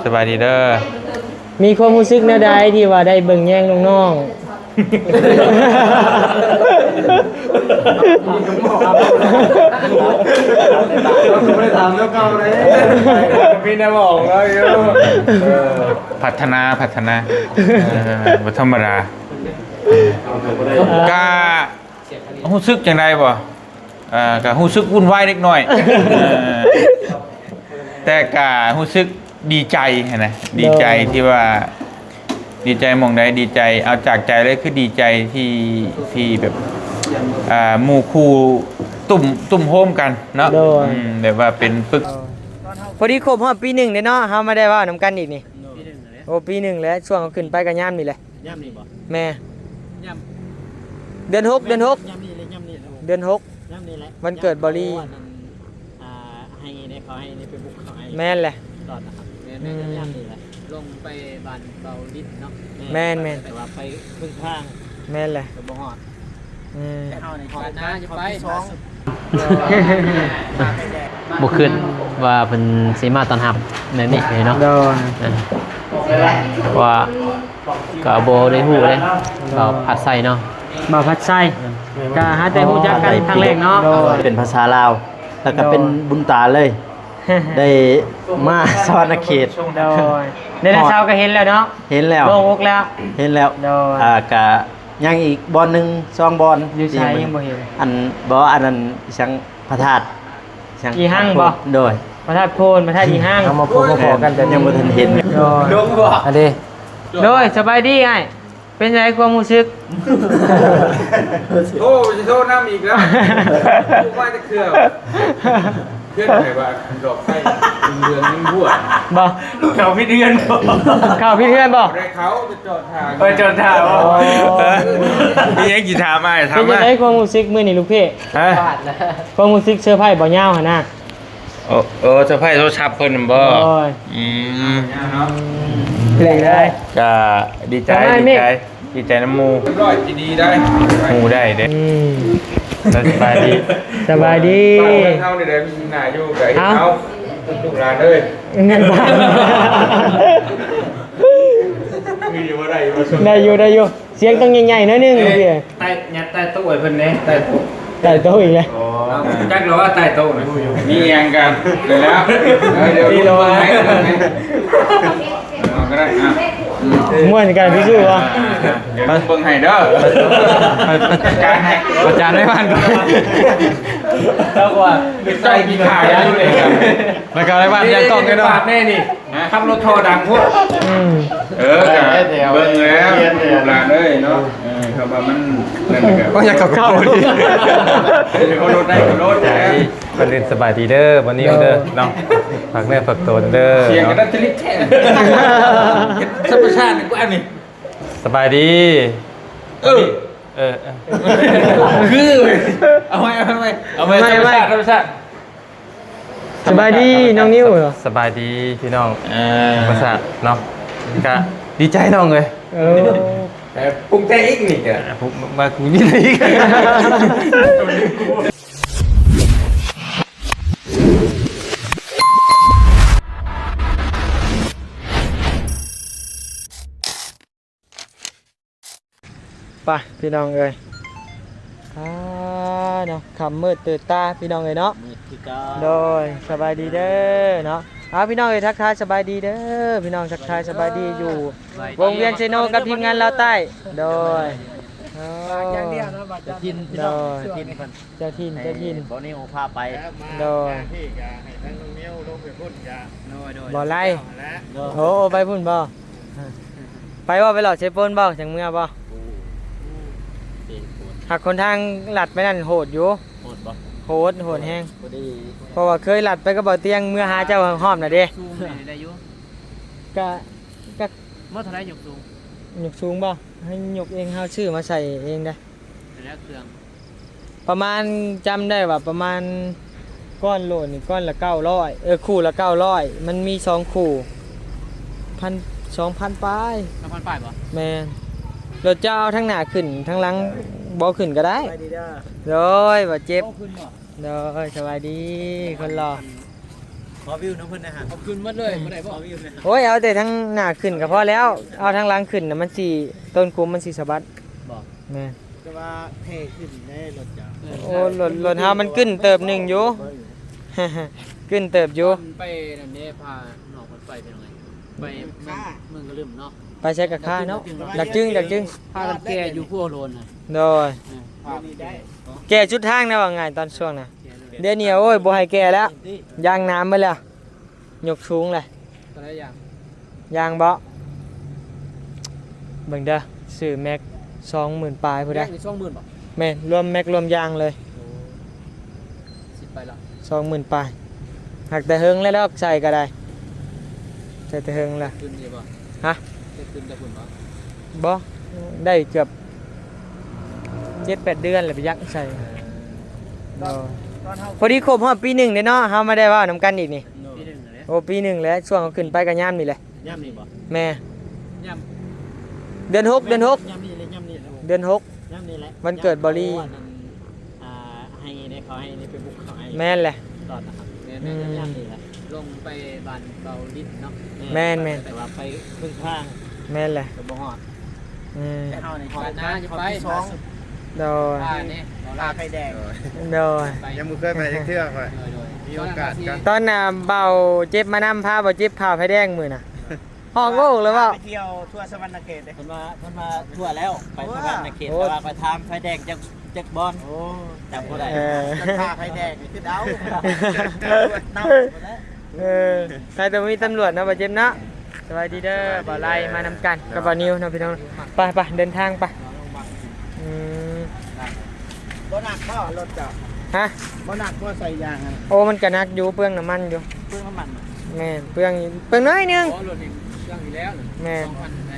สบายดีเด้อมีความรู้สึกแนวใดที่ว่าได้เบิ่งแย่งน้องๆไม่ได้ทำแล้วเก่าเลยพี่ได้บอกแล้วอยู่พัฒนาบ่ธรรมดาก็รู้สึกจังไดบ่ก็รู้สึกวุ่นวายเล็กน้อยแต่ก็รู้สึกดีใจนะดีใจที่ว่าดีใจมองได้ดีใจเอาจากใจเลยคือดีใจที่แบบหมู่คู่ตุ่มโฮมกันเนาะแบบว่าเป็นปึกพอดีครบฮอดปี1เด้เนาะเฮามาได้ว่านำกันอีกนี่โอ้ปี1แล้วช่วงเขาขึ้นไปก็ย่ามนี่แหละย่ำนี่บ่แม่ย่ำเดือน6เดือน6ย่ำนี่เลยย่ำนี่เดือน6ย่ำนี่แหละวันเกิดบอลี่ให้ได้เขาให้ได้ไปบุกเขาให้แม่นแหละตอนนะครับแม่ย่ำนี่แหละลงไปบ้านเบาลิ้นเนาะแม่นแต่ว่าไปพึ่งข้างแม่นแหละไปบ่ฮอดเข้าในบ้านนะจะไปบุขึ้นว่าเป็นสีมาตอนหับในนี่เนาะว่าก็โบได้หูเลยเราผัดใส่เนาะบ่ผัดใส่ก็หาแต่ฮู้จักกันครั้งแรกเนาะเป็นภาษาลาวแล้วก็เป็นบุญตาเลยได้มาสวรรณเขตโดยในเช้าก็เห็นแล้วเนาะเห็นแล้วโล่งอกแล้วเห็นแล้วก็ยังอีกบอลหนึ่ง2บอลอยู่ใช้ยังบ่เห็นอันนั้นสังพระธาตุอีหั่งบ่โดยพระธาตุโพนพระธาตุอีหั่งเอามาพบกันแต่ยังบ่ทันเห็นโดยอันนี้โดยสบายดีไงเป็นไงความรู้สึกโอ้จะโทษน้ำอีกแล้วกูว่าจะเคลื่อนไหนว่าดอกไส้เดือนนิ่งบัวบ่เขาพี่เดือนบ่ข่าวพี่เดือนบ่ได้เขาจะจอดทางจอดทางนี่ยังกี่ถามมาถามมาเป็นไงความรู้สึกมื้อนี้ลูกพี่ความรู้สึกเซอร์ไพรส์บ่ยาวหั่นน่ะเซอร์ไพรส์โทรศัพท์เพิ่นบ่เลยได้ก็ดีใจน้ำมูร้อยดีได้มูได้เด้สบายดีเฮานี่ได้หน้าอยู่กับเฮาลูกหลานเอ้ยเงินบาทมีอยู่บ่ได้อยู่เสียงต้องใหญ่ๆหน่อยนึงพี่ใต้ยัดใต้โต๊ะไว้เพิ่นเด้ใต้โต๊ะอีกเลยจักเหรอว่าใต้โต๊ะน่ะมีหยังกันเลยแล้วเดี๋ยวดูให้ก็ได้ม่วนกันพี่สู้วะเดี๋ยวเบิ่งให้เด้อประจานให้มันก่อนแล้วว่าใจกินขาอยู่เลยครับรายการอะไรบ้างยังต้องกันเนาะแน่นี่ขับรถทอดังพวกเบิ่งแล้วหลานเอ้ยเนาะครับว่ามันนั่นแหละก็อยากเข้าดิเขารถได้รถแล้ววันนี้สบายดีเด้อวันนี้เด้อเนาะฝากเนื้อฝากตัวเด้อเสียงกันนั่นจะลิแท้ธรรมชาตินี่กูอันนี้สบายดีคือเอาไว้ธรรมชาติสบายดีน้องนิ้วเหรอสบายดีพี่น้องภาษาเนาะก็ดีใจน้องเลยแต่ปรุงแต่งอีกนี่แกมากูนี่อีกไปพี่น้องเอ้ยเนาะคำมืดตื่นตาพี่น้องเอ้ยเนาะโดยสบายดีเด้อเนาะพี่น้องเอ้ยทักทายสบายดีเด้อพี่น้องทักทายสบายดีอยู่วงเวียนเซโนกับทีมงานลาวใต้โดยอย่างเดียวนะบัดทินพี่น้องเจ้าทินบ่นิวพาไปโดยที่ก็ให้ทั้งน้องนิ้วลงไปพุ่นจ้ะบ่ไล่โอ้ไปพุ่นบ่ไปว่าไปหลอดเชฟปนบ่จังเมื่อบ่หักคนทางหลัดไปนั่นโหดอยู่โหดแห้งเพราะว่าเคยหลัดไปก็บ่เตียงเมื่อหาเจ้าห้อมน่ะเด้ได้อยู่ก็เมื่อเท่าไรหยกสูงบ่ให้หยกเองเฮาชื่อมาใส่เองได้แล้วเครื่องประมาณจำได้ว่าประมาณก้อนโหลนี่ก้อนละ900คู่ละ900มันมี2คู่2,000ปลาย2,000ปลายบ่แม่นรถเจ้าทั้งหน้าขึ้นทั้งหลังบ่ขึ้นก็ได้โดยบ่เจ็บโดยสบายดีคนรอ ขอวิวน้ำเพิ่นนะฮะขอบคุณมากเลยบ่ได้บ่ขอวิวนะ โอ้ยเอาแต่ทั้งหน้าขึ้นก็พอแล้วเอาทั้งหลังขึ้นน่ะมันสิต้นคุมมันสิสะบัด บอก แม่น แต่ว่าเท่ขึ้นได้รถจ้ะ โอ้รถเฮามันขึ้นเติบหนึงอยู่ ขึ้นเติบอยู่ ไปนั่นนี่พาหนองคนไปเป็นยังไงไปเมืองกระลืมเนาะ ไปใช้กับข้าเนาะดักจึง พากันแก่อยู่พวกโลนน่ะ โดย พา แก่ชุดทางนะว่าไงตอนช่วงน่ะเดี๋ยวนี้โอ้ยบ่ให้แก่แล้วยางน้ำไปแล้วยกสูงเลย ก็ได้อย่าง ยางเบาะเบิ่งเด้อซื้อแม็ก20,000ปลายพุ่น แร ได้ กในช่องหมื่นบ่ แม่นรวมแม็กรวมยางเลย สิบไปละ 20,000ปลายหักแต่เฮิงแล้วใส่ก็ได้ใส่แต่เฮิงล่ะ ขึ้นดีบ่ ฮะ จะขึ้นจะพุ่นบ่ บ่ได้เกือบ7-8 เดือนแล้วไปยักใส่พอดีครบฮอดปีหนึ่งเด้เนาะเฮามาได้เว้านำกันอีกนี่ ปีหนึ่งเลย โอ้ปีหนึ่งแล้วช่วงเขาขึ้นไปก็ย่ามนี่แหละ ย่ำนี่บ่ แม่ ย่ เดือน6 ย่ำนี่เลยย่ำนี่แหละ เดือน ย่ำนี่แหละ วันเกิดบอลลี่ ให้ได้เขาให้นี่ไปบุกเขาให้ 6แม่นแหละ ตอนนะครับ ำแม่ อืม ย่ำนี่แหละ ลงไปบ้านเบาลิ้นเนาะ แม่น แต่ว่าไปครึ่งข้าง แม่นแหละ จะบ่ฮอด อืม เฮาใน บ้านน้าจะไป สอง โดย บ้านนี่ ลาไฟแดง โดย ไป ยังบ่เคยไปจักเทื่อค่อย มีโอกาสกัน ตอนน่ะเบาเจ็บมานำพาเบาเจ็บพาไฟแดงมือน่ะห้องโลกเลยว่า ไปเที่ยวทั่วสวรรณเขตเด้เพิ่นมาทั่วแล้วไปสวรรณเขตแต่ว่าไปทำไฟแดงจักบอลโอ้จำบ่ได้จักพาไฟแดงนี่คือเดาน้ำบ่ได้ เออใครตัวมีตำรวจนะเบาเจ็บเนาะสวัสดีเด้อเบาไล่มานำกันกับเบานิวเนาะพี่น้องไปเดินทางไปอืม บ่หนักบ่รถจ้ะ ฮะ บ่หนักบ่ใส่ยางอะ โอ้มันก็นักอยู่เปลืองน้ำมันอยู่ เพิ่งน้ำมัน แม่นเปลืองอยู่เปลืองน้อยนึง โอ้รถนี่เครื่องอยู่แล้ว แม่น 2,000ไหน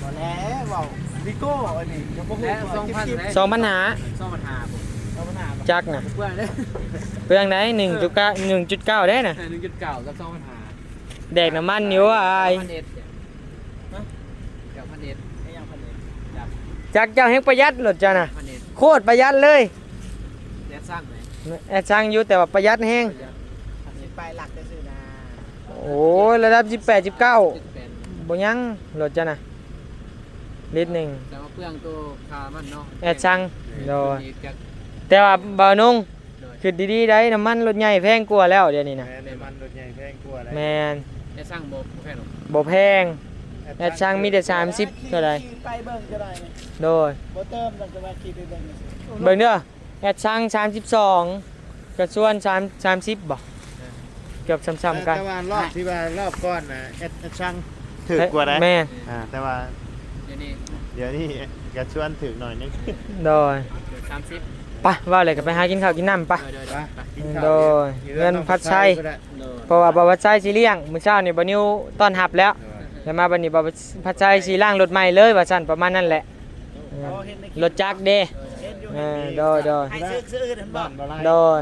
บ่แล้วเว้าวิโก้อันนี้จะบ่ฮู้ แล้ว ว่า 2,000ไหน 2ปัญหา 2,000หาผม เอาปัญหาบ่ จักน่ะ เพื่อนเด้ เปลืองไหน1.9ได้น่ะ 1.9กับ2,000หา แดกน้ำมันอยู่ว่าอ้าย 1,000เอ็ดฮะเดี๋ยว1,000เอ็ด ให้ยังพันเอง จักเจ้าแห่งประหยัดรถจ้ะน่ะ 1,000เอ็ด โคตรประหยัดเลย แดดสร้างไหน แอดช่างอยู่แต่ว่าประหยัดแฮง พันเองไปหลักจะซื้อนะ โอ้ยระดับ18 19 เป็น บ่ยังรถจ้ะน่ะลิตรหนึง แต่ว่าเปลืองตัวคามันเนาะ แอดช่างโดย นี่จะ แต่ว่าบ่าวนุ่ง โดย คือดีๆได้น้ำมันรถใหญ่แพงกว่าแล้วเดี๋ยวนี้นะ แม่มันรถใหญ่แพงกว่าเลย แมน ได้สร้างโบกแค่หรอก บ่แพงแอดช่างมีแต่30เท่าใด ไปเบิ่งก็ได้นี่ โดย บ่เติมต้องจะว่าขี่ไปเบิ่งนี่สิ เบิ่งเด้อแอดช่าง32กระส่วน30บ่เกือบซ้ำๆกัน แต่ว่ารอบที่ว่ารอบก่อนน่ะแอดช่างถือกว่าได้ แม่น แต่ว่า เดี๋ยวนี้ เดี๋ยวนี้กระชวนถือหน่อยนึง โดย เดี๋ยว30 ไปว่าเลยก็ไปหากินข้าวกินน้ำไป โดย ไปกิน โด ข้าวย เงินพัดชัย โดย เพราะว่าบ่าวพัดชัยสิเลี้ยงมื้อเช้านี่บ่นิวต้อนรับแล้วแล้วมาบัดนี้บ่าวพัดชัยสิล้างรถใหม่เลยว่าซั่นประมาณนั้นแหละรถจักรเด้โดย ให้ซื้อๆนั่นบ่ โดย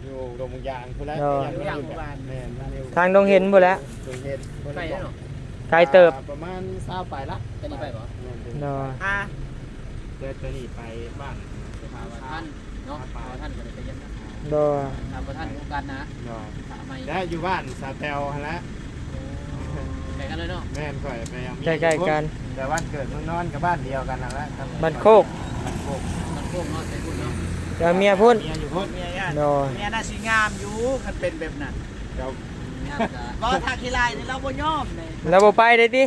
อยู่โรงยางพุ่นแล้ว โดย ยังอยู่บ้านแม่นอยู่ ทางดงเห็นบ่แล้ว ตรงเฮ็ด ไปแล้วเนาะ ไกลเติบ ประมาณ20ไปละ จะนี่ไปบ่ โดย เดินตัวนี้ไปบ้าน ถามว่าท่านเนาะถามว่าท่านก็ได้ไปเยี่ยมนะ โดย ถามว่าท่านโครงการนะ เนาะ ถามไม่ แล้วอยู่บ้านสาแตวหั่นละ ไปกันเลยเนาะ แม่นข่อยไปยังมี ใกล้ๆกัน แต่บ้านเกิดเมืองนอนกับบ้านเดียวกันนั่นแหละครับ บ้านโคก บ้านโคก มันโค้งเนาะใส่คุณเนาะ เดี๋ยวเมียพุ่น เมียอยู่พุ่นเมียย่าน โดย เมียน่าสิงามอยู่คันเป็นแบบนั้นเดี๋ยว งามจ้ะ บ่ถ้าขี้ลายนี่เราบ่ยอมเลย แล้วบ่ไปได้ติ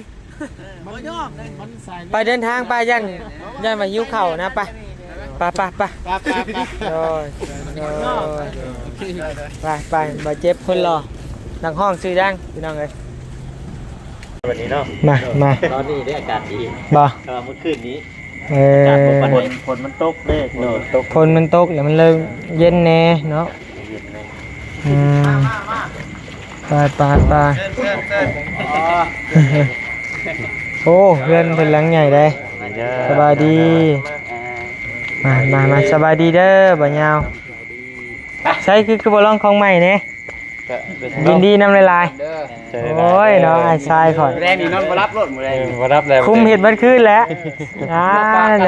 บ่ยอมเลยมันใส่ ไปเดินทางไปยันมาหิวข้าวนะไปไปปั๊บปั๊บ โดยโดยไปบ่เจ็บคนรอนักห้องชื่อดังพี่น้องเอ้ย วันนี้เนาะ มา ตอนนี้ได้อากาศดี บ่ แต่ว่าเมื่อคืนนี้ เอ อากาศบ่ปาน อ ใดฝนมันตกเด้ฝนตก ฝนมันตกแล้วมันเลยเย็นแน่เนาะ เย็นเลย อืมไปโอ้เพื่อนเป็นหลังใหญ่เลยสบายดีมาสบายดีเด้อบ่ยาวใช่คือบ่ลองของใหม่เนี่ยยินดีนำลาย เด้อ ๆโอ้ยเนาะไอ้ชายข่อย แรกนี่นอนบ่รับรถมื้อแรก บ่รับแล้ว คุมเห็ดบัดคืนแล้ว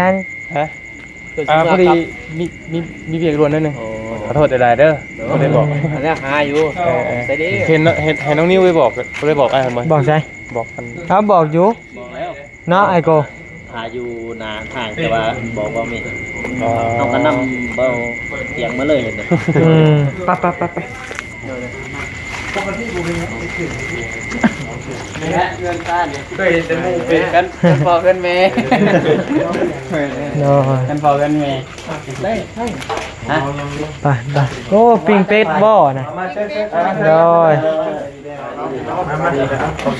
นั่น พอดีมีเพียงรวนนั่นนึง โอ้ ขอโทษหลายๆเด้อบ่ได้บอก อันนี้หาอยู่ใส่ดิ เห็นน้องนิ้วไปบอกบ่ได้บอกอ้ายมันบ่ บอกใช่ บอกกัน เขาบอกอยู่ บอกแล้ว เนาะไอโก หาอยู่นานห่างแต่ว่าบอกว่ามีเอากระนำเบาเสียงมาเลยเห็นไหม ไป นี่ฮะเงินต้านเนี่ย เคยเห็นแต่หมู่เป็น กันพอกันแม่ โดย กันพอกันแม่ได้ฮะ ไปโอ้ปิงเป็ดบ่นะโดย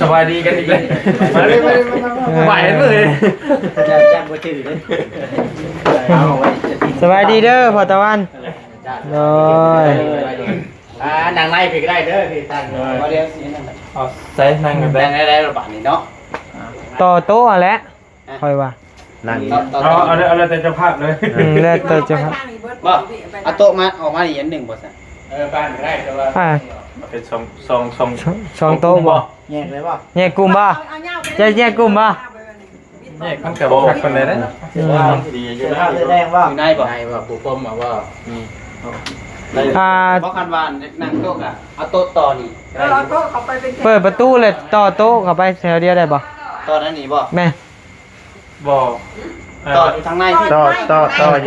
สบายดีกันอีกเลยมาเลยไหวมือเลย จะจ้างบ่ชื่อเลย สบายดีเด้อพ่อตะวันโดย นางไล่พี่ก็ได้เด้อพี่ตั้งบ่เรียกสินั่นแหละ ใส่นั่งกัน แบ่ ได้ งได้ระบาดนี่เนาะ ต่อโต๊ะอะแหละคอยว่า นั่ง เอาแต่เจ้าภาพเลย แล้วต่อจะครับ บ่เอาโต๊ะมาออกมาอีกอันหนึ่งบ่ซะบ้านได้แต่ว่า อ่า เป็นสอง ช่องโต๊ะบ่ แยกเลยบ่ แยกกลุ่มบ่จะแยกกลุ่มบ่ เนี่ยมันกับพักคนเลยนะ ว่าดีอยู่นะแดงบ่อยู่ในบ่ในบ่ผู้ปมว่ามี อ่า เพราะคันวานนั่งโต๊ะอ่ะเอาโต๊ะต่อนี่ เปิดประตูเลยต่อโต๊ะเข้าไปแถวเดียวได้บ่ ต่อนั้นนี่บ่ แม่ บอก ต่ออยู่ทางในพี่ ต่อ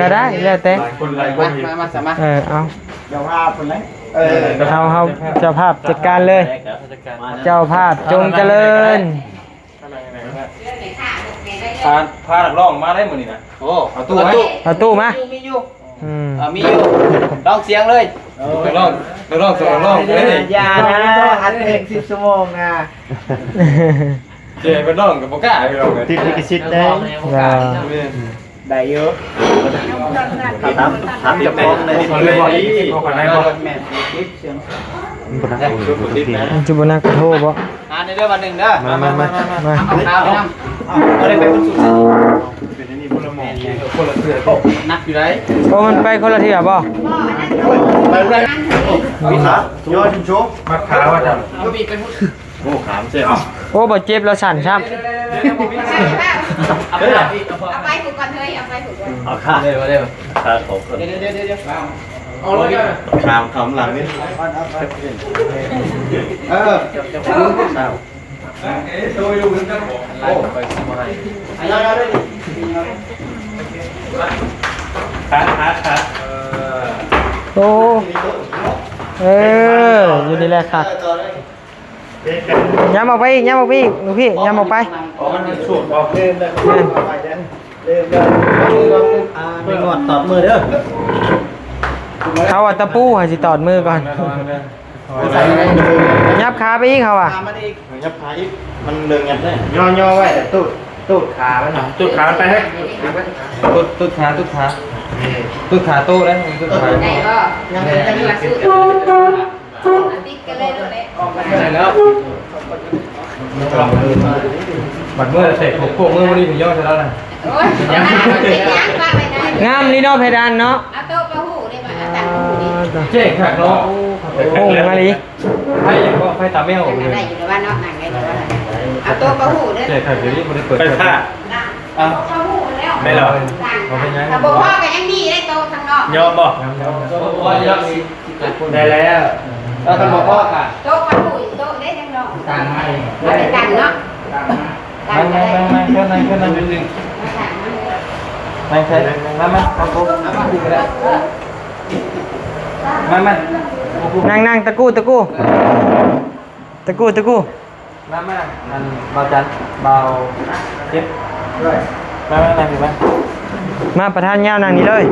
ก็ได้แล้วแต่ คนไรค มาสามารถ เอา เดี๋ยวว่าคนเลยเออ เฮาเจ้าภาพจัดการเลย เจ้าภาพจงเจริญ พาหลักล่องมาได้หมดนี่นะ โอ้ เอาตู้ไหม เอาตู้มา มีอยู่ อืม มีอยู่ลองเสียงเลย ล่องสองล่องเลย อย่านะอันเพลง10ชั่วโมงนะ เจ๊เป็นล่องกับโบก้าพี่ล่องเลย ติดลิขสิทธิ์ได้ ได้เยอะ ถามเจ้าของเลย คนเลยบอกคนไหนบอก แม่คลิปเสียง จุบนักโทษบ่ ในเรื่องวันหนึ่งเด้อ มา มา ข้าวน้ำเอาเลยไปบนสุด เป็นนี่คนละมองคนละเสือ นักอยู่ไร โอ้มันไปคนละเที่ยบ่ ไปเลย พี่ครับยอดชุบ มาขาว่าจ ก็มีไปพูด โอ้ขามเสีย โอ้บ่เจ็บแล้วสั่นครับ เอาไปเอาไป เอาไปถูกก่อนเฮ้ยเอาไปถูกก่อน เอาข้า เดี๋ยวเดี๋ยว ข้าขอบ เดี๋ยวเอาเลย ขามคำหลังนี่ เออ ข้าว ตัวอยู่กันกันบอก ไล่ไปสบายเอาเลย ขา โอ้อยู่นี่แหละครับย้ำออกไปอีกย้ำออกไปอีกลูกพี่ย้ำออกไป มันมีสูตรบอกเริ่มเลยไม่งอดตอบมือเด้อ เขาว่าตะปูให้สิตอดมือก่อนยับขาไปอีกเขาอ่ะ ตามมาอีก ยับขาอีกมันเดินยับได้ย่อไว้ตูดขาไว้หน่อย จุดขาไปให้ตุดขาโต้ได้ตุดขา ได้ก็ยังมาซื้อติ๊กกันเลยเลย ใช่แล้วบัดเมื่อเสร็จผมโค้งเมื่อวันนี้ผมย่อใช่แล้วนะ โอ้ยยังยังฝากไปได้ งามนี่เนาะเพดานเนาะ เอาโต๊ะประหูได้มาตั้งหูดิ เจ๊ขักเนาะ โอ้มาลี ให้ยังก็ให้ตาไม่เอา นั่ง เลย ได้อยู่ในบ้านเนาะนั่งได้อยู่ในบ้านเอาโต๊ะประหูเด้อ เจ๊ขักเดี๋ยวนี้ไม่ได้เปิดไปท่า โต๊ะประหูแล้ว ไม่หรอ ถ้าบอกว่าก็ยังมีได้โต๊ะข้างนอก ยอมบอกได้แล้ว เราทำบอกพ่อค่ะ โต๊ะประหูโต๊ะได้ข้างนอกต่างให้ต่างเนาะต่าง ไม่ ได้ ไม่ไม่ไม่แค่นั้นนิดนึงไม่ใช่ไม่เอาปุ๊บไม่ นั่งตะกู้มามันเบาจันเบาเจ็บไม่ถึงไหม มาประธานยาวนั่งนี่เลย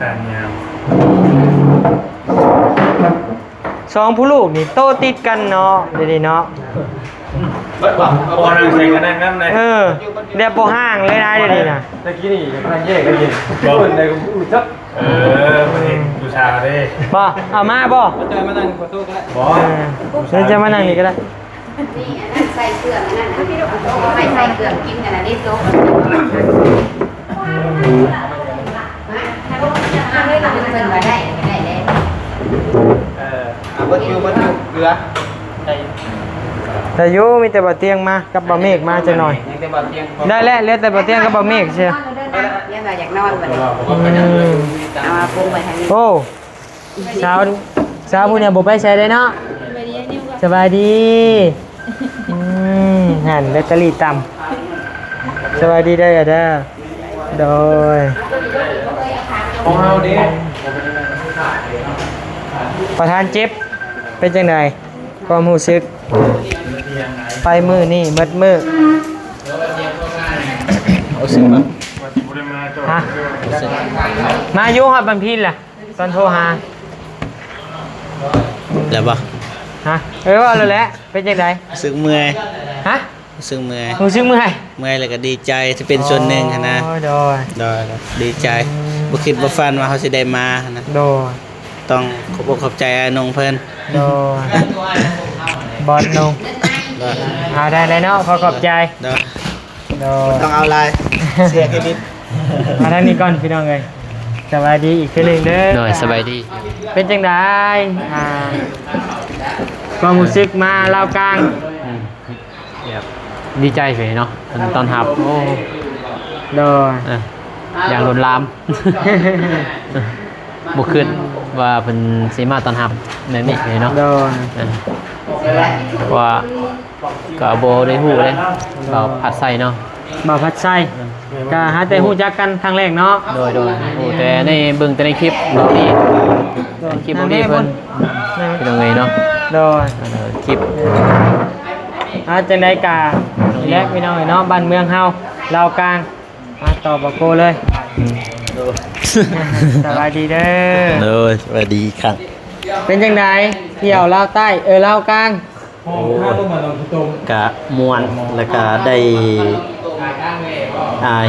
การยาว สองผู้ลูกนี่โตติดกันเนาะเดี๋ยวนี้เนาะ พอนั่งใส่กันนั่งน้ำใน เดี๋ยวบ่ห่างเลยนะเดี๋ยวนี้นะ ตะกี้นี่ยังนั่งแยกกันยินคนในกูอู้จับมันเห็นดูชาดิ บ่เอามาบ่ เจอมานั่งประตูก็ได้ บอ เดี๋ยวจะมานั่งนี่ก็ได้ นี่อันนั้นใส่เกลืออันนั้นนะพี่ลูกโต๊ะไม่ใส่เกลือกินกันนะนี่โต๊ะถ้าลูกจะทำให้เราเป็นมาได้ได้เลย บัดอยู่เกลือใส่ แต่อยู่มีแต่บ่เตียงมากับบ่เมฆมาจังหน่อย ยังแต่บ่เตียง ได้แล้วเหลือแต่บ่เตียงกับบ่เมฆเชียว ยัง ว่าอยากนอนบัดนี้ เอามาปรุงไปทางนี้ โอ้สาวผู้เนี่ยบ่ไปใช้ได้เนาะสบายดีหันแบตเตอรี่ต่ำสบายดีได้อเด้อโดย ของเราดิ ประธานเจ็บเป็นจังไดความรู้สึกไปมือนี่มืดมือ เอาซื้อมา ฮะมาอยู่ฮอดบันพินล่ะตอนโทรหา แล้วบ่ ฮะว่าแล้วแหละเป็นจังได สึกเมื่อย ฮะ สึกเมื่อย รู้สึกเมื่อย เมื่อยแล้วก็ดีใจที่เป็นส่วนหนึ่งหั้นนะ โอ้โดย ดีใจบ่คิดบ่ฝันว่าเขาสิได้มาหั้นนะ โดย ต้องขอบอกขอบใจอานงเพิ่น โดยบอลนง โดย เอาได้เนาะขอขอบใจ โดย โดย ต้องเอาลายเสียเครดิต มาทางนี้ก่อนพี่น้องเลยสบายดีอีกคืนหนึ่งเด้อ หน่อยสบายดี เป็นจังไดความรู้สึกมาลาวกลาง ดีใจเฉยเนาะตอนหับโอ้ โดย อย่างล้นลาม บุขึ้นว่าเป็นสีมาตอนหับในนี่เลยเนาะ โดย ว่าก็โบได้หูเลยเราผัดใส่เนาะ บ่าวพัดไส้ก็หาแต่ฮู้จักกันครั้งแรกเนาะ โดยแต่ในเบิ่งแต่ในคลิปบางทีคลิปบางทีเพิ่นเป็นยังไงเนาะ โดย คลิป จังไดกะนี่แหละพี่น้องเอ้ยเนาะบ้านเมืองเฮาลาวกลางมาต่อบ่โกเลยสบายดีเด้อ โดยสวัสดีครับ เป็นจังไดเที่ยวลาวใต้ลาวกลาง กะมวนแล้วก็ได้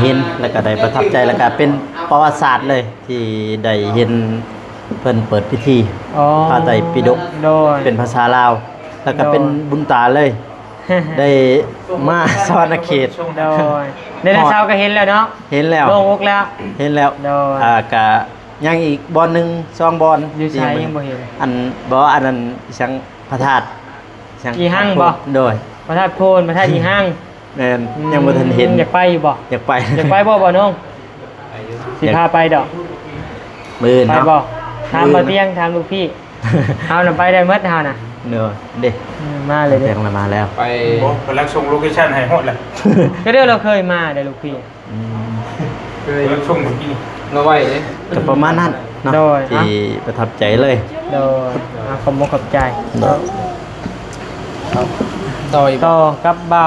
เห็นแล้วก็ได้ประทับใจแล้วก็เป็นประวัติศาสตร์เลยที่ได้เห็นเพิ่นเปิดพิธี อ๋อ พระไตรปิฎก โดย เป็นภาษาลาวแล้วก็เป็นบุญตาเลย ได้มาสวรรค์เขต โดยในเช้าก็เห็นแล้วเนาะ เห็นแล้ว โล่งอกแล้ว เห็นแล้ว โดย กะยังอีกบอลหนึ่งสองบอล อยู่ไสยังบ่เห็น อันอันนั้นชังพระธาตุชัง อีหั่งบ่ โดย พระธาตุโพนพระธาตุอีห้าง แม่นยังบ่ทันเห็น อยากไปอยู่บ่ อยากไป อยากไปบ่น้องสิพาไปดอก มือ ไป เนาะ บ่ถามบ่เตียงถามลูกพี่เฮาน่ะไปได้หมดเฮาน่ะ เด้อเด้ มาเลย เสี เด้ ยงมาแล้ว ไป กำลังส่งโลเคชั่นให้หมดเลย ก็เด้อเราเคยมาได้ลูกพี่ อืม เคย กำลังส่งเมื่อกี้ เราไว้เลย ก็ประมาณนั้นเนาะ โดย ที่ประทับใจเลย โดยขอบคุณขอบใจ โดย ต่ออีก ต่อกับเบา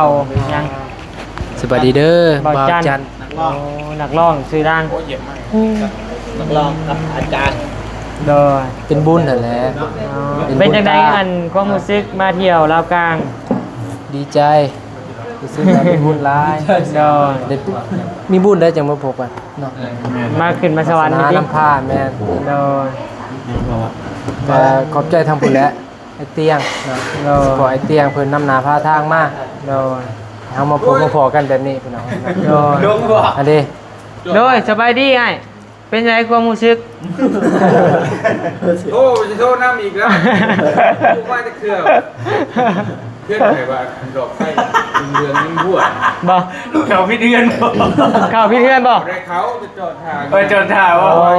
ยัง สบายดีเด้อ เบาจันโอ้นักร้องชื่อดัง นักร้องกับอาจารย์ โดย เป็นบุญนั่นแหละ เป็นจังไดอันความรู้สึกมาเที่ยวลาวกลาง ดีใจรู้สึกว่าเป็นบุญร้าย โดย ได้มีบุญได้จังมาพบกันเนาะ มาขึ้นมาสวรรค์นี่ น้า ติ น้ำผ้าแม่น โดย แต่ขอบใจทำบุญแล้วไอ้เตียงเนาะ โดย ขอไอ้เตียงเพิ่นนำหนาพาทางมา โดย เอามาพบมาพอกันแบบนี้พี่น้อง โดย อันนี้ โดยสบายดีไอ้เป็นไงความรู้สึก โอ้จะโทษน้ำอีกแล้วกูว่าจะเคลื่อนเพื่อนไหนว่าดอกไส้เดือนนิ่งบัว บ่ เขาพี่เดือนบ่ เข้าพี่เพื่อนบ่ ได้เขาจะจอดทาง จนถ่าว่า โอ้ย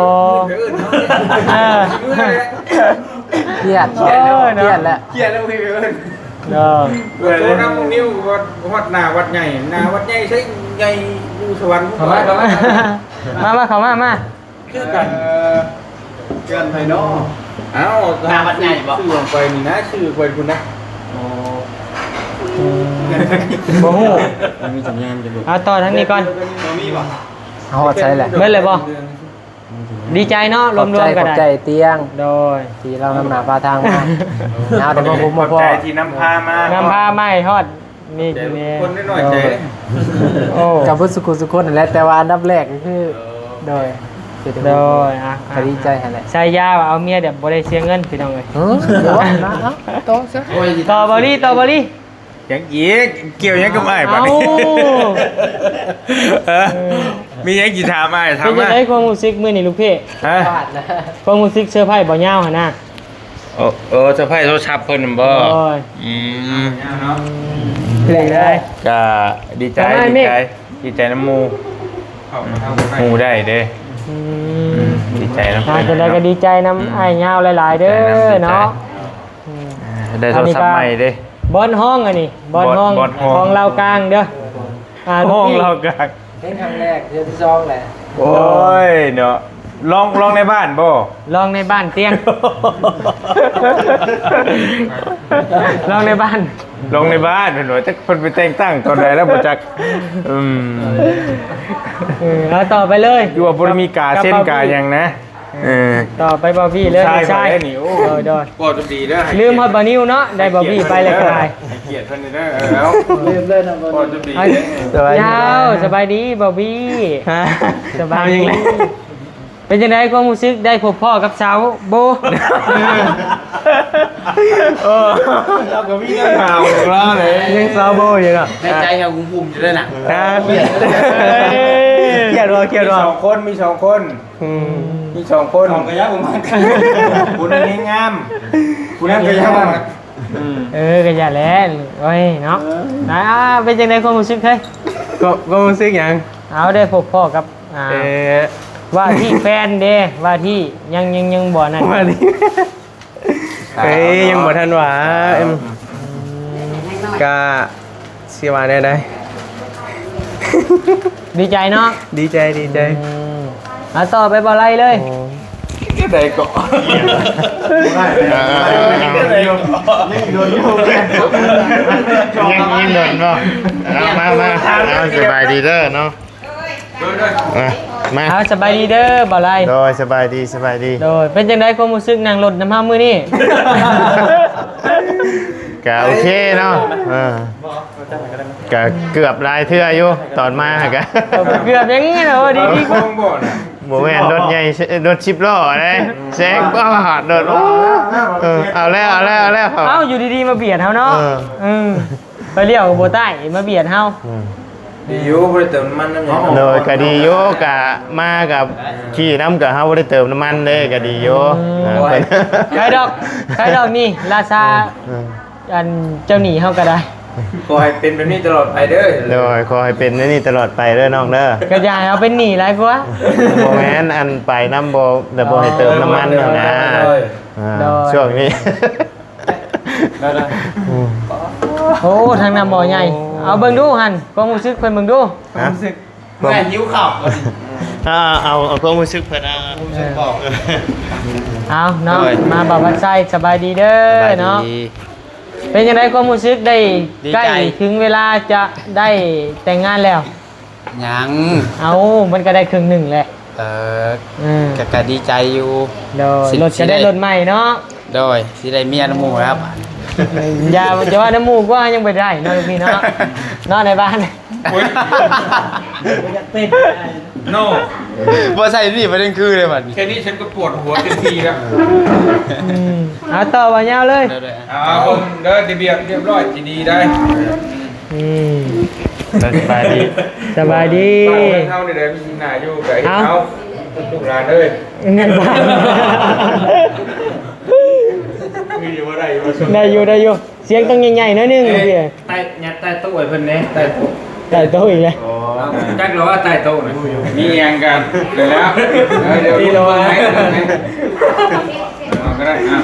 เดือนเนาะมือเลย เครียด เครียดแล้ว เครียดแล้ว เกียร์แล้วพี่เอิญ เนาะ เปิดน้ำนิ้ววัดหน้าวัดใหญ่หน้าวัดใหญ่ใช่ใหญ่อยู่สวรรค์ เข้ามาเข้ามามา ชื่อกันเกินไปเนาะเอ้าหน้าวัดใหญ่บ่ชื่อลงไปนี่นะชื่อคนคุณนะ บ่ฮู้ มีสัญญาณจะดู เอาต่อทางนี้ก่อน เอาหอดใช่แหละ เบิ่นเลยบ่ดีใจเนาะร ขอบใจ วมๆ ข ก็ อบ ได้ ใจเตียง โดย ที่เรานำหนาพาทางมาเอาแต่มาพบมาพอ ใจที่น้ำพามาน ำพาไม้ทอดนี่นี่ คนน้อยใจ โอ้ กับพุทธสุขุสุขคนนั่นแหละแต่ว่าอันดับแรกก็คือโดย โดยอ่ะ ก็ดีใจหั่นแหละ ใช้ยาว่าเอาเมียเดี๋ยวบ่ได้เสียเงินพี่น้องเอ้ย เดี๋ยวนะโตซะ ต่อบริต่อบริ ยังอีกเกี่ยวยังกับไอ้บ้า เอ้า นี้มียังกี่ถามไอ้ เป็น ถาม จัง มา ได๋ความรู้สึกมื้อนี้ลูกพี่ ฮะ พลาดแล้ว ความรู้สึกเสื้อผ้าบ่ยาวหั่นน่ะ โอ้จะไพ่โทรศัพท์เพิ่นบ่ โอ้ย อืม เลยเลย ก็ดีใจ ทำไม ดี มิ ใจดีใจน้ำมู ฮู้ได้เด้ อื ดีใจนำ อ่าจังไดก็ดีใจนํอ้ายยาวหลายๆเด้อเนาะอืม ได้โทรศัพท์ใหม่เด้ บอนห้องอันนี้บอนห้อง บอนห้อง ของเรากลางเด้อห้อง ลูกพี่ เรากัก เล่นครั้งแรกเดือนที่สองแหละ โอ้ยเนาะลองในบ้านบ่ ลองในบ้านเตียง ลองในบ้าน ลงในบ้านเพิ่นว่าจักเพิ่นไปแต่งตั้งตอนใดแล้วบ่จักเอาต่อไปเลย อยู่ว่าบ่ได้มีกาเส้นกาหยังนะต่อไปบอบี้เลย ใช่ ใช่ บ่ได้นี่โอ้ โดย บ่จะดีเด้อ ลืมฮอดบานิวเนาะได้บอบี้ไปเลยก็ได้ ให้เกียรติเพิ่นเด้อแล้ว ลืมเลยนะบอล บ่จะดี เอา เด้อย าวสบายดีบอบี้สบายดีเป็นยังไงความรู้สึกได้พบพ่อกับสาวโบ เราก็มีเรื่องราวของเราเลย ยังสาวโบอยู่เนาะ ในใจเราคุ้มอยู่ด้วยนะ เครียดว่ะเครียดว่ะ มีสองคนมีสองคนของกระยะผมมาคุณนั่นงามคุณนั่นกระยะมาก ก็อย่าแล่นโอ้ยเนาะเป็นยังไงความรู้สึกเฮ้ย ก็รู้สึกอย่าง เอาได้พบพ่อกับว่าที่แฟนเด้ว่าที่ยังบ่นั่นว่าที่ยังบ่ทันหวา ก็ สิว่าได้ได้ ดีใจเนาะ ดีใจ ต่อไปบ่ไรเลย ได้เกาะยิ่งโดนเนาะมาเอาสบายดีเด้อเนาะมา เอาสบายดีเด้อบ่ไร โดยสบายดี โดยเป็นจังไดความรู้สึกนั่งรถน้ำห้ามื้อนี้ ก็โอเคเนาะก็เกือบลายเทื่ออยู่ตอนมากะ เกือบยังงี้เนาะดีกว่า บ่แม่นรถใหญ่รถ10ล้อเลยแซงก็โดดเอาแล้ว เอ้าอยู่ดีๆมาเบียดเฮาเนาะไปเลี้ยวกับบ่ใต้มาเบียดเฮา ดีอยู่บ่ได้เติมน้ำมันน้ำหยัง โดยก็ดีอยู่กะมากับขี่น้ำกับเฮาบ่ได้เติมน้ำมันเด้ก็ดีอยู่เพิ่น ใครดอกนี่ราชาอันเจ้าหนีเฮาก็ได้ ขอให้เป็นแบบนี้ตลอดไปเด้อ โดยขอให้เป็นนี่ตลอดไปเด้อน้องเด้อ ก็อย่าเอาเป็นหนีหลายกว่า บ่แม่นอันไปน้ำบ่แต่บ่ให้เติมน้ำมันนั่นนะช่วงนี้ โอ้ทางน้ำบ่อใหญ่เอาเบิ่งดูหั่นความรู้สึกเพิ่นเบิ่งดู แม่หิวข้าว เอาความรู้สึกเพิ่นบอก เอาเนาะมาบ่าววัดไส้สบายดีเด้อเนาะเป็นยังไงความรู้สึกได้ใกล้ถึงเวลาจะได้แต่งงานแล้ว ยัง เอามันก็ได้ครึ่งหนึ่งแหละก็ดีใจอยู่ โดยรถจะได้รถใหม่เนาะ โดยสิได้เมียน้ำหมูครับ อย่าว่าน้ำมูกว่ายังไม่ได้เนาะลูกพี่เนาะนอนในบ้าน โน่ บ่ใส่นี่ประเด็นคือเลยบัดนี้ แค่นี้ฉันก็ปวดหัวเต็มทีแล้ว เอาต่อว่ายาวเลย ผมเด้อเรียบร้อยดีได้ สบายดี สบายดี เท่าในเดือนมีนาอยู่กับเขาลูกหลานเลย เงินบ้าน มีอยู่ว่าได้มาชม ได้อยู่เสียงต้องใหญ่ๆหน่อยนึงลูกพี่ ใต้ยัดใต้โต๊ะไอ้เพิ่นเนี่ยใต้โต๊ะ แต่โตอีกเลย จักเราว่าใต้โต๊ะนะมีเอียงกันเดี๋ยวแล้วเดี๋ยวรู้ไหมก็ได้อ่ะ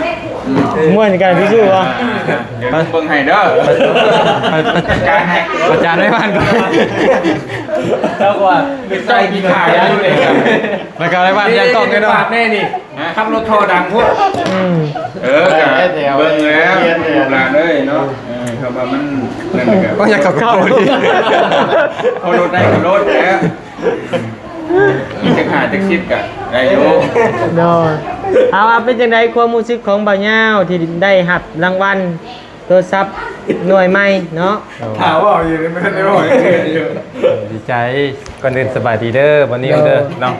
ม่วนกันพี่สู้วะ เดี๋ยวเบิ่งให้เด้อจัดการให้ ประจานได้บ้านก่อน แล้วกว่า เป็นใจกี่ขายอยู่เลยครับ ประจานได้บ้านยังต้องกันเนาะ แน่นี่ขับรถโทรดังพวกกับเบิ่งแล้วลูกหลานเลยเนาะเขาว่ามันนั่นแหละครับ ก็อยากกับเข้าดิ เขารถได้กับรถแล้วจะหาจะคิดกันได้อยู่ โดนเอาเป็นจังไดความรู้สึกของบ่าวย่าวที่ได้หับรางวัลโทรศัพท์หน่วยใหม่เนาะ ถามว่าอยู่ไม่ได้บอกอยู่ ดีใจก่อนอื่นสบายดีเด้อวันนี้เด้อเนาะ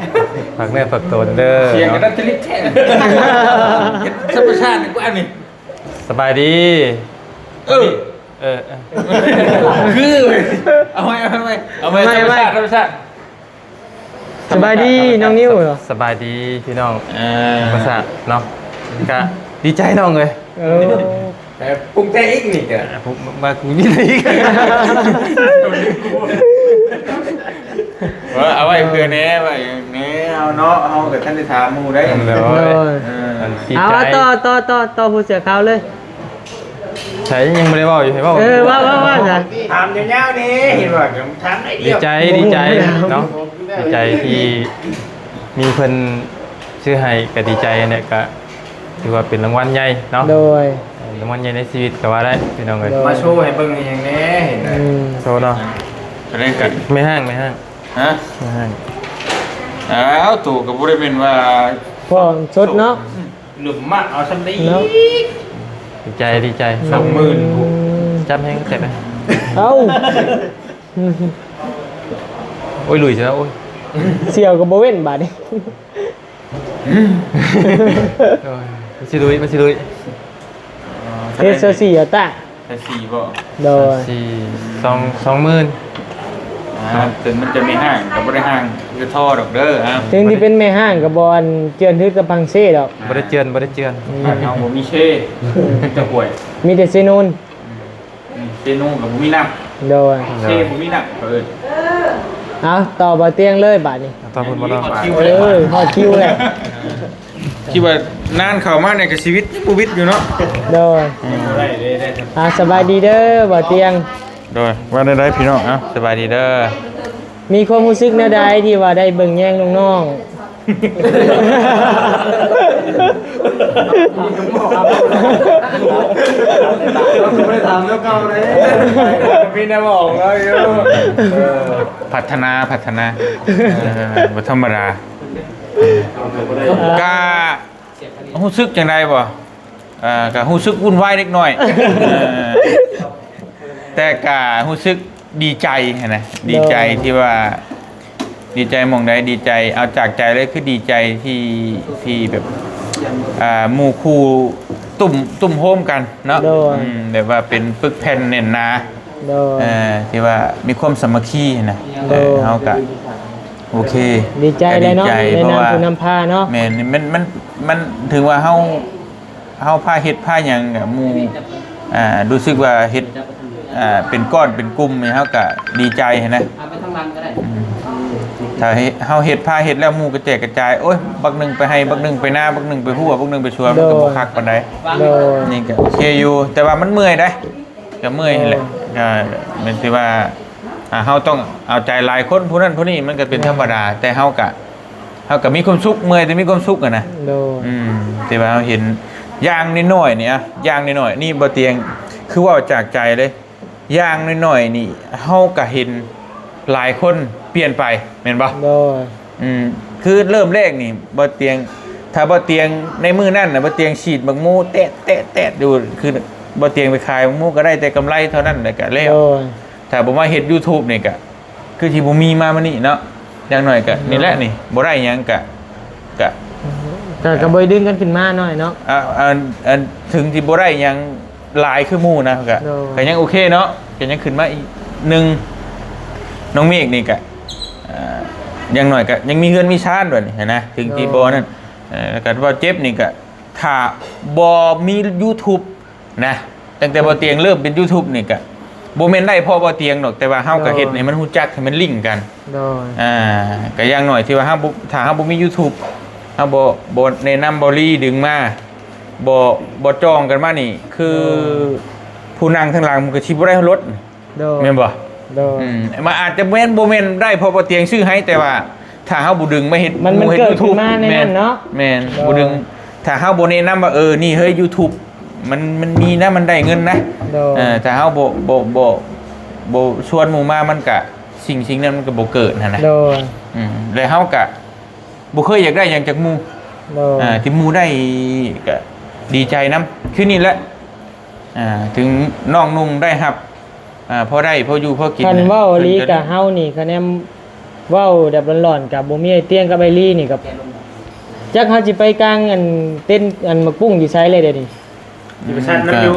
ฝากเนื้อฝากตัวเด้อ เสียงกันนั่นจะลิแท้ธรรมชาตินี่กูอันนี้ สบายดีคือเอาไว้ธรรมชาติ สบายดีน้องนิ้วเหรอ สบายดีพี่น้องภาษาเนาะก็ดีใจน้องเลย แต่ปรุงแต่อีกนี่แก ผมมาคุยนี่อีก ว่าเอาไว้เพื่อนแน่ไว้อย่างนี้เอาเนาะเอากับท่านได้ถามหมู่ได้ โด โด ย ย ดี เอา ใจ ต่อผู้เสือขาวเลย ใช้ยังไม่ได้บอกอยู่ให้บอก ว่าจ้ะ ถามยาวๆนี่เห็นว่าถามได้เดี ดี ยว ใจเนาะดีใจที่มีเพิ่นชื่อให้ก็ดีใจเนี่ยก็ถือว่าเป็นรางวัลใหญ่เนาะ โดย รางวัลใหญ่ในชีวิตก็ว่าได้พี่น้องเอ้ย มาโชว์ให้เบิ่งอย่างนี้เห็นไหม โชว์เนาะ ก็เล่นกัน ไม่ห้าง ฮะ ไม่ห้าง อ้าวตู่กับบริเวณว่า พอชุดเนาะ หลุมมากเอาสัมดี เนาะ ดีใจ 20,000 จำแห้งเสร็จไหม เอ้า โอ้ยหลุยใช่ไหมโอ้ย เสี่ยวกับโบเว่นบาดนี้ มาสิลุย เทสเสียตะ แต่4บ่ โดย 20,000 ถึงมันจะมีห้างกับบริห้างคือท่อดอกเด้ออ่ะ ถึงที่เป็นแม่ห้างกับบอลเจือนทึกกับพังเซ่ดอก บ่ได้เจือน บ้านเอาผมมีเช่จะป่วย มีแต่เซนูน เซนูกับผมมีน้ โดย ำเช่ผมมีน้ำเออ เอาต่อบาเตียงเลยบาดนี้ ตอนพูดมาแล้ว พอคิวเลย คิดว่านานเข้ามาในกับชีวิตชีวิตอยู่เนาะ โดยสบายดีเด้อบาเตียง โดยว่าได้พี่น้องเอ้าสบายดีเด้อ มีความรู้สึกแนวใดที่ว่าได้เบิ่งแย่งน้องๆ พี่น่ะบอกแล้วอยู่พัฒนาบ่ธรรมดากะรู้สึกจังไดบ่กะรู้สึกวุ่นวายเล็กน้อยแต่กะรู้สึกดีใจนะดีใจที่ว่าดีใจหม่องใดดีใจเอาจากใจเลยคือดีใจที่แบบหมู่คู่ตุ่มโฮมกันเนาะแบบว่าเป็นปึกแผ่นแน่นหนา โดย ที่ว่ามีความสามัคคีนะเฮาก็โอเค ดีใจเลยเนาะ ดีใจ ใน เพราะ นาม ว่า คุณนำพาเนาะ แม่นมันถึงว่าเฮาพาเฮ็ดพาหยังกับหมู่รู้สึกว่าเฮ็ดเป็นก้อนเป็นกลุ่มนี่เฮาก็ดีใจนะ เอาไปทางหลังก็ได้ ถ้าเฮาเฮ็ดพาเฮ็ดแล้วหมู่ก็แจกกระจายโอ้ยบักหนึงไปให้บักหนึงไปหน้าบักหนึงไปหัวบักหนึงไปชวนมันก็บ่คักปานใด โดย นี่ก็โอเคอยู่แต่ว่ามันเมื่อยได้ก็เมื่อยแหละเป็นที่ว่าเฮาต้องเอาใจหลายคนผู้นั้นผู้นี้มันก็เป็นธรรมดาแต่เฮาก็มีความสุขเมื่อยแต่มีความสุขอะนะ โดย แต่ว่าเราเห็นอย่างน้อยๆเนี่ยอย่างน้อยๆนี่บ่เตียงคือว่าจากใจเลยอย่างน้อยๆนี่เฮาก็เห็นหลายคนเปลี่ยนไปแม่นบ่ โดย คือเริ่มแรกนี่บ่เตียงถ้าบ่เตียงในมื้อนั้นน่ะบ่เตียงฉีดบักหมูแตะอยู่คือบ่เตียงไปขายบักหมูก็ได้แต่กำไรเท่านั้นแหละก็แล้ว โดย ถ้าบ่มาเฮ็ด YouTube นี่ก็คือสิบ่มีมามื้อนี้เนาะอย่างน้อยก็นี่แหละนี่บ่ได้หยังก็ แต่กระบอยดึงกันขึ้นมาหน่อยเนาะ ถึงที่บ่ได้หยังหลายคือหมู่นะก็ โดย ก็ยังโอเคเนาะก็ยังขึ้นมาอีกหนึ่งน้องเมฆนี่ก็อย่างน้อยก็ยังมีเงินมีชาติด้วยนี่เห็นนะถึงที่บ่นั่นแล้วก็บ่เจ็บนี่ก็ถ้าบ่มี YouTube นะตั้งแต่บ่เตียงเริ่มเป็น YouTube นี่ก็บ่แม่นได้เพราะบ่เตียงดอกแต่ว่าเฮาก็เฮ็ดให้มันฮู้จักให้มันลิงก์กัน โดย ก็อย่างน้อยที่ว่าเฮาถ้าเฮาบ่มี YouTube เฮาบ่แนะนำบ่รีดึงมาบ่จองกันมานี่คือผู้นั่งข้างหลังมันก็สิบ่ได้รถ โดย แม่นบ่ โดย มันอาจจะบ่แม่นได้เพราะบ่เตียงชื่อให้แต่ว่าถ้าเฮาบ่ดึงมาเฮ็ด มัน หฮ็ เกิดขึ้น YouTube มาในนั้นเนาะ แม่น โดย บ่ดึงถ้าเฮาบ่แนะนำว่านี่เฮ้ย YouTube มันมีนะมันได้เงินนะ โดย ถ้าเฮาบ่ชวนหมู่มามันก็สิ่งนั้นมันก็บ่เกิดนะ โดย แล้วเฮาก็บ่เคยอยากได้หยังจากหมู่ โดย ที่หมู่ได้ก็ดีใจนํคือนี่แหละถึงน้องนุ่งได้รับพอได้พออยู่พอกิน คันเว้าลีกับเฮานี่คะแนนเว้าแบบร้อนๆกับบ่มีไอ้เตียงกับไอ้ลีนี่กับจักเฮาสิไปกลางอันเต้นอันมักปุ้งอยู่ไสเลยเดี๋ยวนี้ อยู่ชั้นนั้นอยู่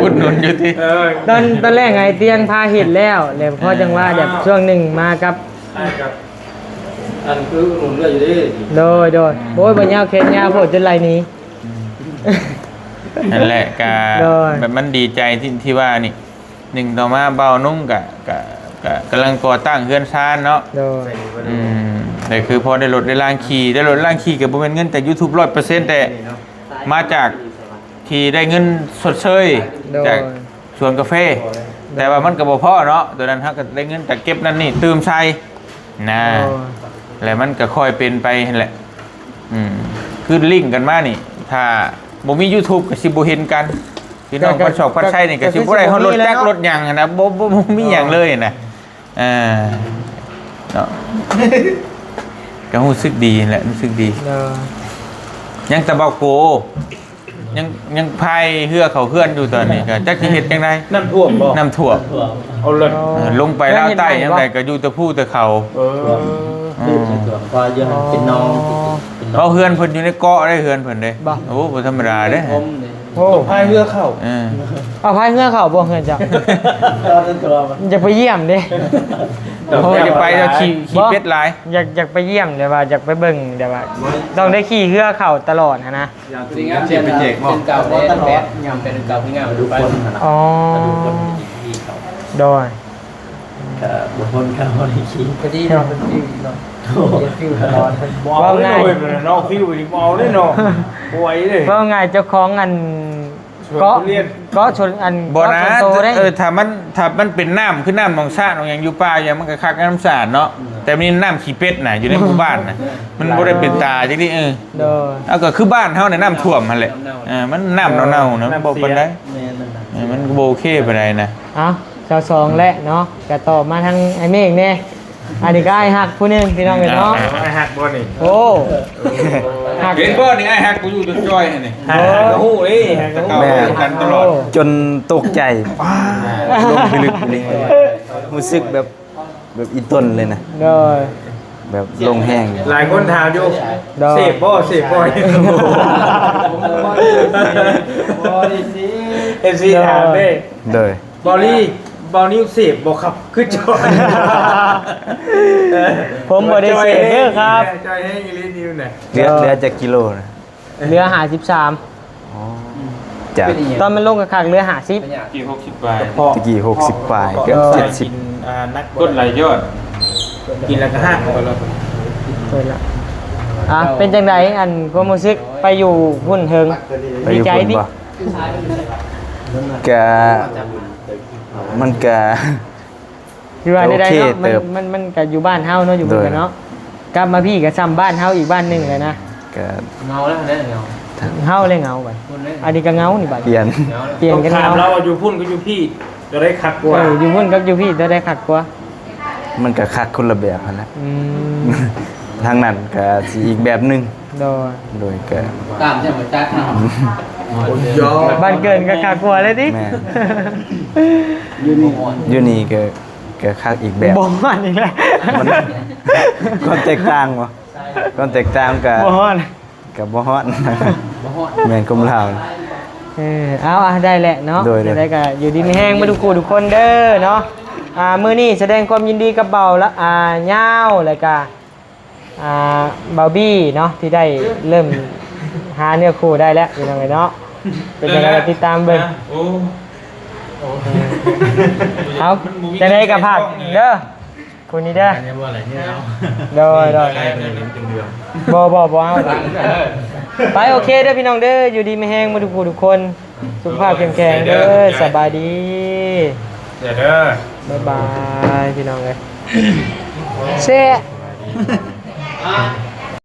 อุดหนุนอยู่ที่ ตอนแรกไอ้เตียงพาเฮ็ดแล้วแล้วพอจังว่าแบบช่วงหนึงมากับ อันคือหนุนเรื่อยอยู่ดิ โดยโอ้ยบ่ยาวแขนยาวโพดจนไหลหนี้ นั่นแหละกะ โดย แบบมันดีใจที่ว่านี่หนึ่งต่อมาเบานุ่งกะ ก็กำลังก่อตั้งเฮือนซานเนาะ โดย แต่คือพอได้รถได้ล่างขี่ได้รถล่างขี่กับบ่แม่นเงินจาก YouTube 100%แต่มาจากที่ได้เงินสดเชยจากสวนกาแฟแต่ว่ามันก็บ่พอเนาะตัวนั้นเฮาก็ได้เงินจากเก็บนั่นนี่ตื่มใส่นะแล้วมันก็ค่อยเป็นไปนั่นแหละคือลิงก์กันมานี่ถ้าบ่มี YouTube ก็สิบ่เห็นกันพี่น้องพันชอกพันชัยนี่ก็สิบ่ได้เฮารถจักรถหยังนะบ่มีหยังเลยนะเนาะก็รู้สึกดีแหละรู้สึกดียังตะเบาโกยังพายเฮือเขาเฮือนอยู่ตอนนี้ก็จักสิเฮ็ดจังได๋น้ำท่วมบ่น้ำท่วมเอาเลยลงไปลาวใต้ยังไงก็อยู่แต่ผู้แต่เขาพอยังเป็นน้อง เขาเฮือนเพิ่นอยู่ในเกาะได้เฮือนเพิ่นเด้โอ้บ่ธรรมดาเด้ โอ้พายเรือเข้าเอาพายเรือเข้าบ่เฮือนจ้ะอยากไปเยี่ยมเด้ โอ้จะไปแล้วขี่เป็ดหลายอยากไปเยี่ยมเดี๋ยวว่าอยากไปเบิ่งเดี๋ยวว่าต้องได้ขี่เรือเข้าตลอดนะจริงครับเป็นเก่าได้แปดงามเป็นเก่าพี่งามดูไป อ๋อโดยบุคคลเขาได้ขี่ พอดีเนาะเป็นฟิวตลอด ว่าไง เนาะฟิวอีกเอาได้เนาะป่วยเลย ว่าไงเจ้าของอันก็ชนอัน บ่นะ โตได้ ถ้ามันเป็นน้ำคือน้ำหนองสาดของอย่างอยู่ป่าอย่างมันก็คักน้ำสาดเนาะแต่มีน้ำขี้เป็ดน่ะอยู่ในหมู่บ้านน่ะมันบ่ได้เป็นตาจังซี่โดยเอาก็คือบ้านเฮาเนี่ยน้ำท่วมหั่นแหละมันน้ำเน่าๆเนาะบ่ปานใดมันก็บ่โอเคปานใดนะเอ้าชาวสองและเนาะก็ต่อมาทางไอ้เมฆเนี่ยอันนี้ก็ไอ้ฮักผู้นึงพี่น้องเนาะไอ้ฮักบ่นี่โอ้ฮักเป็นบ่นี่ไอ้ฮักกูอยู่จนจ้อยนี่ก็ฮู้เอ้แม่กันตลอดจนตกใจลงไปลึกเลยรู้สึกแบบอีต้นเลยนะโดยแบบลงแห้งหลายคนถามอยู่เสพบ่เอฟซีถามเด้โดยบอลลี่เสพบ่ครับคือจอยผมบ่ได้เสพเด้อครับจอยให้อีลินิวน่ะเรือจากกิโลนะเรือ53อ๋อจากตอนมันลงกับเรือ50กี่60ปลายตะกี้60ปลายก็70นักกดไหลยอดกินแล้วก็หักก็แล้วเปิดละเป็นจังไดอันความรู้สึกไปอยู่หุ่นเฮิงดีใจดิมันก็คือว่าได้เนาะมันก็อยู่บ้านเฮาเนาะอยู่เหมือนกันเนาะกลับมาพี่ก็ซ้ำบ้านเฮาอีกบ้านนึงเลยนะก็เงาแล้วได้เงาเฮาเลยเงาบัดอันนี้ก็เงานี่บัดเปลี่ยนกันเงาเราอยู่พุ่นก็อยู่พี่จะได้คักกว่าอยู่พุ่นกับอยู่พี่จะได้คักกว่ามันก็คักคนละแบบนะทางนั้นก็สิอีกแบบนึงโดยก็ตามใช่บ่จัดเนาะบ้านเกินก็คักกว่าเลยดิอยู่นี่ก็คักอีกแบบบ่ฮ้อนอีกแล้วมันก็แตกต่างบ่ก็แตกต่างกับบ่ฮ้อนกับบ่ฮ้อนแม่นกมลาวเอาได้แหละเนาะได้ก็อยู่ดีมีแห้งมาทุกคนเด้อเนาะมื้อนี้แสดงความยินดีกับเบาละยาวแล้วก็เบาบี้เนาะที่ได้เริ่มหาเนื้อคู่ได้แล้วเป็นยังไงเนาะเป็นยังไงติดตามเบิ่งเอาจะได้กับผักเด้อคุณนี่เด้อโดยบ่เอาไปโอเคเด้อพี่น้องเด้ออยู่ดีไม่แห้งมาทุกคนสุขภาพแข็งแรงเด้อสบายดีเด้อบ๊ายบายพี่น้องเลยเซ่